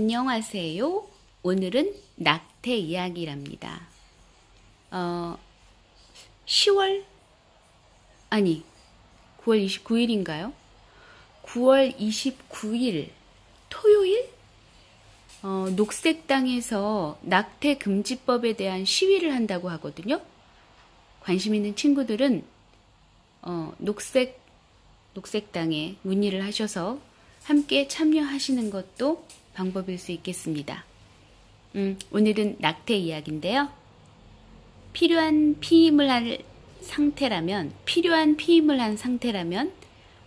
안녕하세요. 오늘은 낙태 이야기랍니다. 10월? 아니, 9월 29일인가요? 9월 29일 토요일? 녹색당에서 낙태 금지법에 대한 시위를 한다고 하거든요. 관심 있는 친구들은 녹색당에 문의를 하셔서 함께 참여하시는 것도 방법일 수 있겠습니다. 오늘은 낙태 이야기인데요. 필요한 피임을 한 상태라면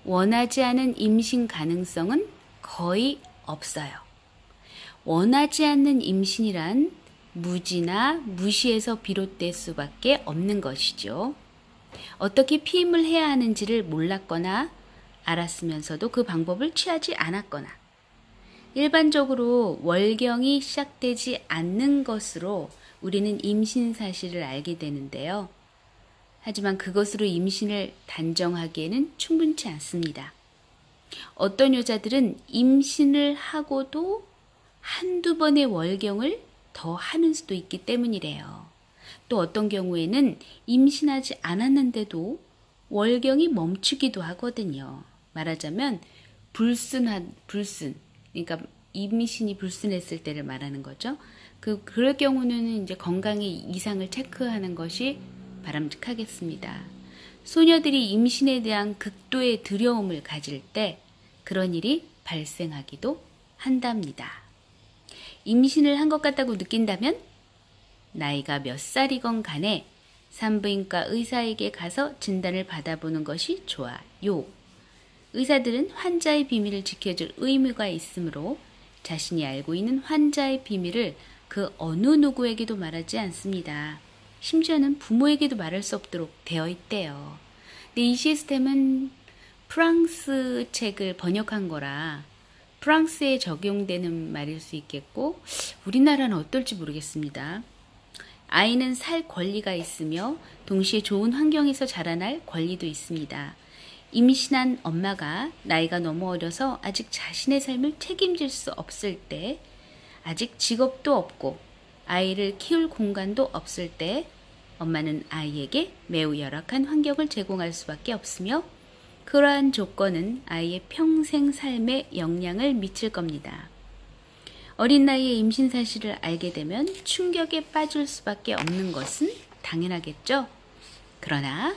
원하지 않은 임신 가능성은 거의 없어요. 원하지 않는 임신이란 무지나 무시에서 비롯될 수밖에 없는 것이죠. 어떻게 피임을 해야 하는지를 몰랐거나 알았으면서도 그 방법을 취하지 않았거나 일반적으로 월경이 시작되지 않는 것으로 우리는 임신 사실을 알게 되는데요. 하지만 그것으로 임신을 단정하기에는 충분치 않습니다. 어떤 여자들은 임신을 하고도 한두 번의 월경을 더 하는 수도 있기 때문이래요. 또 어떤 경우에는 임신하지 않았는데도 월경이 멈추기도 하거든요. 말하자면 불순, 그러니까 임신이 불순했을 때를 말하는 거죠. 그럴 경우는 이제 건강에 이상을 체크하는 것이 바람직하겠습니다. 소녀들이 임신에 대한 극도의 두려움을 가질 때 그런 일이 발생하기도 한답니다. 임신을 한 것 같다고 느낀다면 나이가 몇 살이건 간에 산부인과 의사에게 가서 진단을 받아보는 것이 좋아요. 의사들은 환자의 비밀을 지켜줄 의무가 있으므로 자신이 알고 있는 환자의 비밀을 그 어느 누구에게도 말하지 않습니다. 심지어는 부모에게도 말할 수 없도록 되어 있대요. 근데 이 시스템은 프랑스 책을 번역한 거라 프랑스에 적용되는 말일 수 있겠고 우리나라는 어떨지 모르겠습니다. 아이는 살 권리가 있으며 동시에 좋은 환경에서 자라날 권리도 있습니다. 임신한 엄마가 나이가 너무 어려서 아직 자신의 삶을 책임질 수 없을 때, 아직 직업도 없고 아이를 키울 공간도 없을 때 엄마는 아이에게 매우 열악한 환경을 제공할 수밖에 없으며 그러한 조건은 아이의 평생 삶에 영향을 미칠 겁니다. 어린 나이에 임신 사실을 알게 되면 충격에 빠질 수밖에 없는 것은 당연하겠죠. 그러나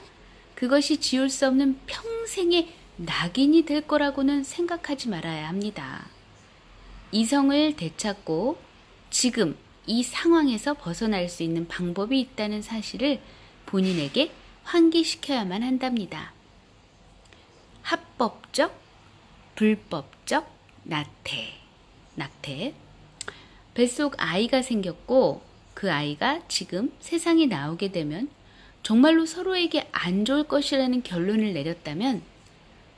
그것이 지울 수 없는 평생의 낙인이 될 거라고는 생각하지 말아야 합니다. 이성을 되찾고 지금 이 상황에서 벗어날 수 있는 방법이 있다는 사실을 본인에게 환기시켜야만 한답니다. 합법적, 불법적 낙태. 뱃속 아이가 생겼고 그 아이가 지금 세상에 나오게 되면 정말로 서로에게 안 좋을 것이라는 결론을 내렸다면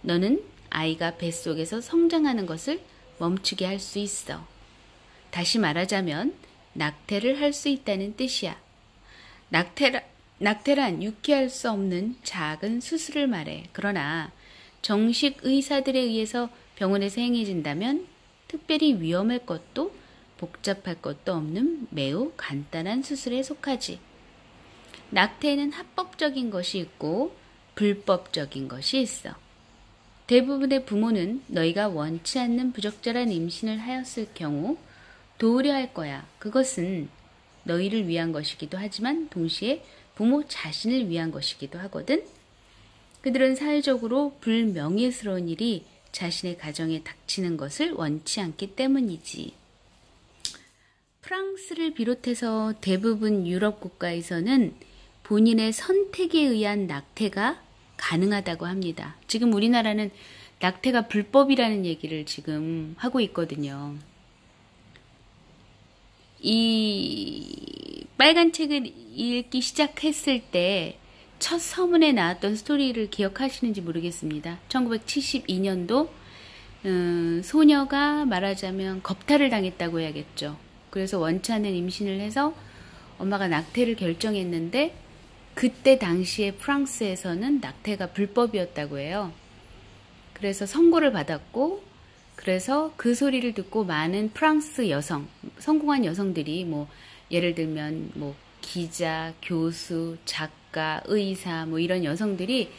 너는 아이가 뱃속에서 성장하는 것을 멈추게 할 수 있어. 다시 말하자면 낙태를 할 수 있다는 뜻이야. 낙태란 유쾌할 수 없는 작은 수술을 말해. 그러나 정식 의사들에 의해서 병원에서 행해진다면 특별히 위험할 것도 복잡할 것도 없는 매우 간단한 수술에 속하지. 낙태에는 합법적인 것이 있고 불법적인 것이 있어. 대부분의 부모는 너희가 원치 않는 부적절한 임신을 하였을 경우 도우려 할 거야. 그것은 너희를 위한 것이기도 하지만 동시에 부모 자신을 위한 것이기도 하거든. 그들은 사회적으로 불명예스러운 일이 자신의 가정에 닥치는 것을 원치 않기 때문이지. 프랑스를 비롯해서 대부분 유럽 국가에서는 본인의 선택에 의한 낙태가 가능하다고 합니다. 지금 우리나라는 낙태가 불법이라는 얘기를 지금 하고 있거든요. 이 빨간 책을 읽기 시작했을 때 첫 서문에 나왔던 스토리를 기억하시는지 모르겠습니다. 1972년도 소녀가 말하자면 겁탈을 당했다고 해야겠죠. 그래서 원치 않는 임신을 해서 엄마가 낙태를 결정했는데 그때 당시에 프랑스에서는 낙태가 불법이었다고 해요. 그래서 선고를 받았고 그래서 그 소리를 듣고 많은 프랑스 여성, 성공한 여성들이 뭐 예를 들면 뭐 기자, 교수, 작가, 의사 뭐 이런 여성들이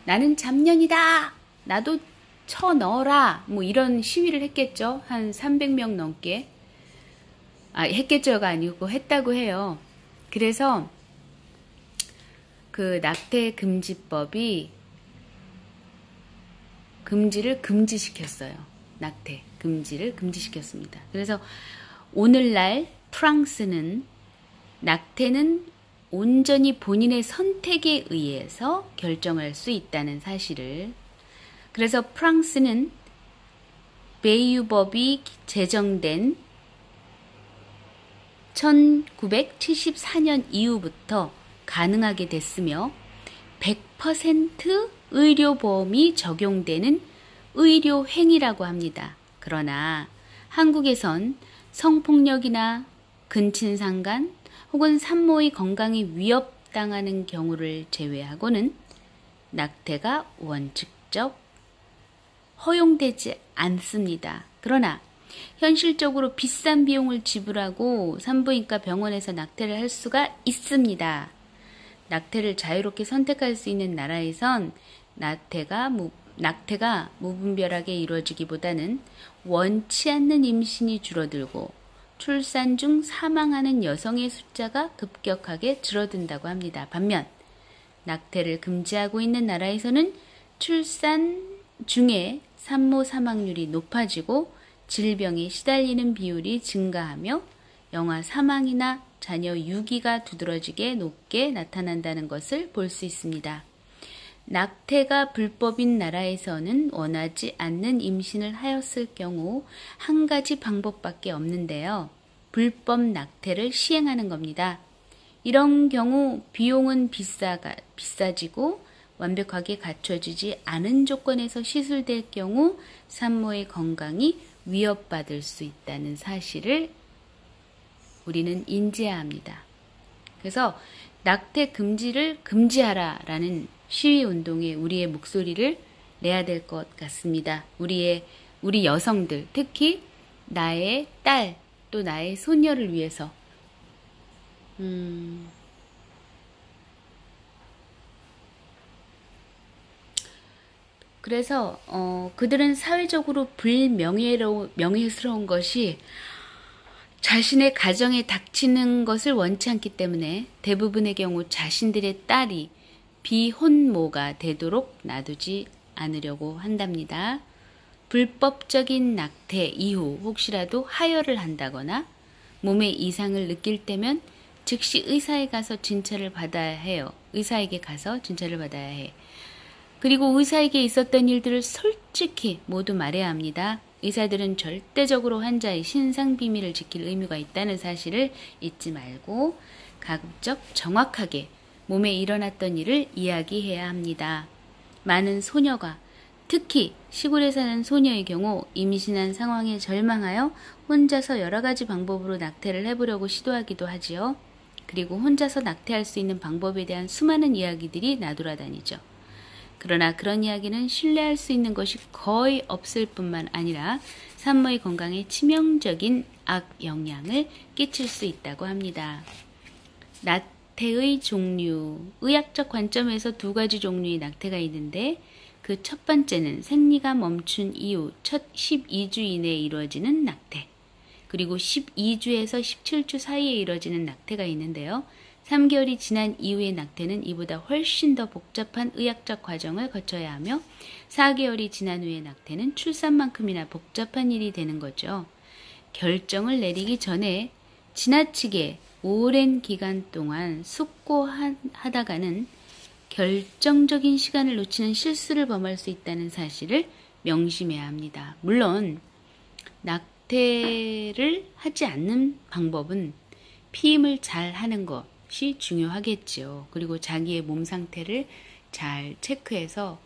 나는 잡년이다. 나도 쳐 넣어라. 뭐 이런 시위를 했겠죠. 한 300명 넘게. 했겠죠가 아니고 했다고 해요. 그래서 그 낙태 금지법이 금지를 금지시켰어요. 낙태 금지를 금지시켰습니다. 그래서 오늘날 프랑스는 낙태는 온전히 본인의 선택에 의해서 결정할 수 있다는 사실을, 그래서 프랑스는 배유법이 제정된 1974년 이후부터 가능하게 됐으며 100% 의료보험이 적용되는 의료행위라고 합니다. 그러나 한국에선 성폭력이나 근친상간 혹은 산모의 건강이 위협당하는 경우를 제외하고는 낙태가 원칙적 허용되지 않습니다. 그러나 현실적으로 비싼 비용을 지불하고 산부인과 병원에서 낙태를 할 수가 있습니다. 낙태를 자유롭게 선택할 수 있는 나라에선 낙태가 무분별하게 이루어지기보다는 원치 않는 임신이 줄어들고 출산 중 사망하는 여성의 숫자가 급격하게 줄어든다고 합니다. 반면 낙태를 금지하고 있는 나라에서는 출산 중에 산모 사망률이 높아지고 질병에 시달리는 비율이 증가하며 영아 사망이나 자녀 유기가 두드러지게 높게 나타난다는 것을 볼 수 있습니다. 낙태가 불법인 나라에서는 원하지 않는 임신을 하였을 경우 한 가지 방법밖에 없는데요. 불법 낙태를 시행하는 겁니다. 이런 경우 비용은 비싸지고 완벽하게 갖춰지지 않은 조건에서 시술될 경우 산모의 건강이 위협받을 수 있다는 사실을 우리는 인지해야 합니다. 그래서 낙태 금지를 금지하라라는 시위 운동에 우리의 목소리를 내야 될 것 같습니다. 우리 여성들, 특히 나의 딸, 또 나의 소녀를 위해서. 그래서 그들은 사회적으로 명예스러운 것이 자신의 가정에 닥치는 것을 원치 않기 때문에 대부분의 경우 자신들의 딸이 비혼모가 되도록 놔두지 않으려고 한답니다. 불법적인 낙태 이후 혹시라도 하혈을 한다거나 몸에 이상을 느낄 때면 즉시 의사에게 가서 진찰을 받아야 해요. 그리고 의사에게 있었던 일들을 솔직히 모두 말해야 합니다. 의사들은 절대적으로 환자의 신상 비밀을 지킬 의무가 있다는 사실을 잊지 말고 가급적 정확하게 몸에 일어났던 일을 이야기해야 합니다. 많은 소녀가, 특히 시골에 사는 소녀의 경우 임신한 상황에 절망하여 혼자서 여러 가지 방법으로 낙태를 해보려고 시도하기도 하지요. 그리고 혼자서 낙태할 수 있는 방법에 대한 수많은 이야기들이 나돌아다니죠. 그러나 그런 이야기는 신뢰할 수 있는 것이 거의 없을 뿐만 아니라 산모의 건강에 치명적인 악영향을 끼칠 수 있다고 합니다. 낙태의 종류, 의학적 관점에서 두 가지 종류의 낙태가 있는데 그 첫 번째는 생리가 멈춘 이후 첫 12주 이내에 이루어지는 낙태, 그리고 12주에서 17주 사이에 이루어지는 낙태가 있는데요. 3개월이 지난 이후의 낙태는 이보다 훨씬 더 복잡한 의학적 과정을 거쳐야 하며 4개월이 지난 후의 낙태는 출산만큼이나 복잡한 일이 되는 거죠. 결정을 내리기 전에 지나치게 오랜 기간 동안 숙고하다가는 결정적인 시간을 놓치는 실수를 범할 수 있다는 사실을 명심해야 합니다. 물론 낙태를 하지 않는 방법은 피임을 잘 하는 것이 중요하겠죠. 그리고 자기의 몸 상태를 잘 체크해서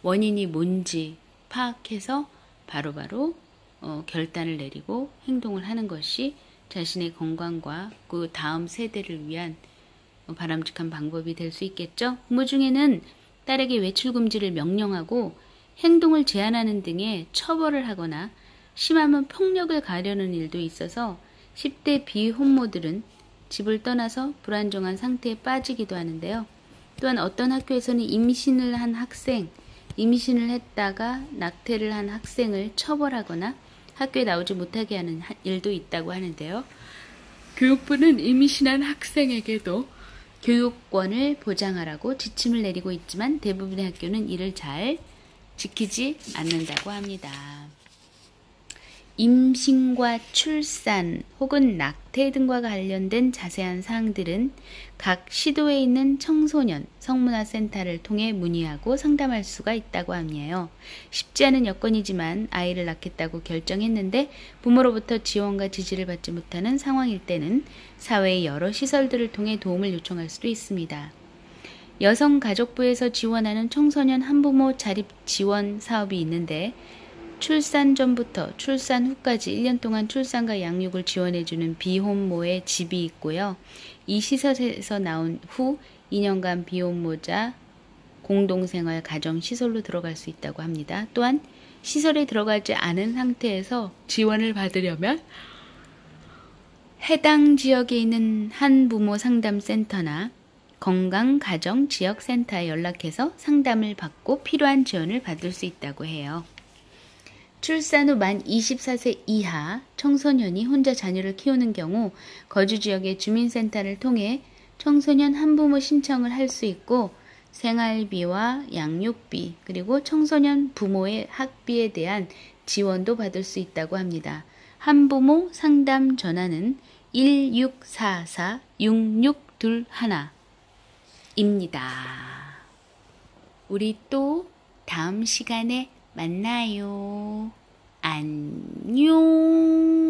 원인이 뭔지 파악해서 바로바로 결단을 내리고 행동을 하는 것이 자신의 건강과 그 다음 세대를 위한 바람직한 방법이 될 수 있겠죠. 부모 중에는 딸에게 외출 금지를 명령하고 행동을 제한하는 등의 처벌을 하거나 심하면 폭력을 가하려는 일도 있어서 10대 비혼모들은 집을 떠나서 불안정한 상태에 빠지기도 하는데요. 또한 어떤 학교에서는 임신을 했다가 낙태를 한 학생을 처벌하거나 학교에 나오지 못하게 하는 일도 있다고 하는데요. 교육부는 임신한 학생에게도 교육권을 보장하라고 지침을 내리고 있지만 대부분의 학교는 이를 잘 지키지 않는다고 합니다. 임신과 출산 혹은 낙태 등과 관련된 자세한 사항들은 각 시도에 있는 청소년 성문화센터를 통해 문의하고 상담할 수가 있다고 하네요. 쉽지 않은 여건이지만 아이를 낳겠다고 결정했는데 부모로부터 지원과 지지를 받지 못하는 상황일 때는 사회의 여러 시설들을 통해 도움을 요청할 수도 있습니다. 여성가족부에서 지원하는 청소년 한부모 자립 지원 사업이 있는데 출산 전부터 출산 후까지 1년 동안 출산과 양육을 지원해주는 비혼모의 집이 있고요. 이 시설에서 나온 후 2년간 비혼모자 공동생활 가정시설로 들어갈 수 있다고 합니다. 또한 시설에 들어가지 않은 상태에서 지원을 받으려면 해당 지역에 있는 한부모 상담센터나 건강가정지역센터에 연락해서 상담을 받고 필요한 지원을 받을 수 있다고 해요. 출산 후 만 24세 이하 청소년이 혼자 자녀를 키우는 경우 거주지역의 주민센터를 통해 청소년 한부모 신청을 할 수 있고 생활비와 양육비 그리고 청소년 부모의 학비에 대한 지원도 받을 수 있다고 합니다. 한부모 상담 전화는 1644-6621입니다. 우리 또 다음 시간에 만나요. 안녕.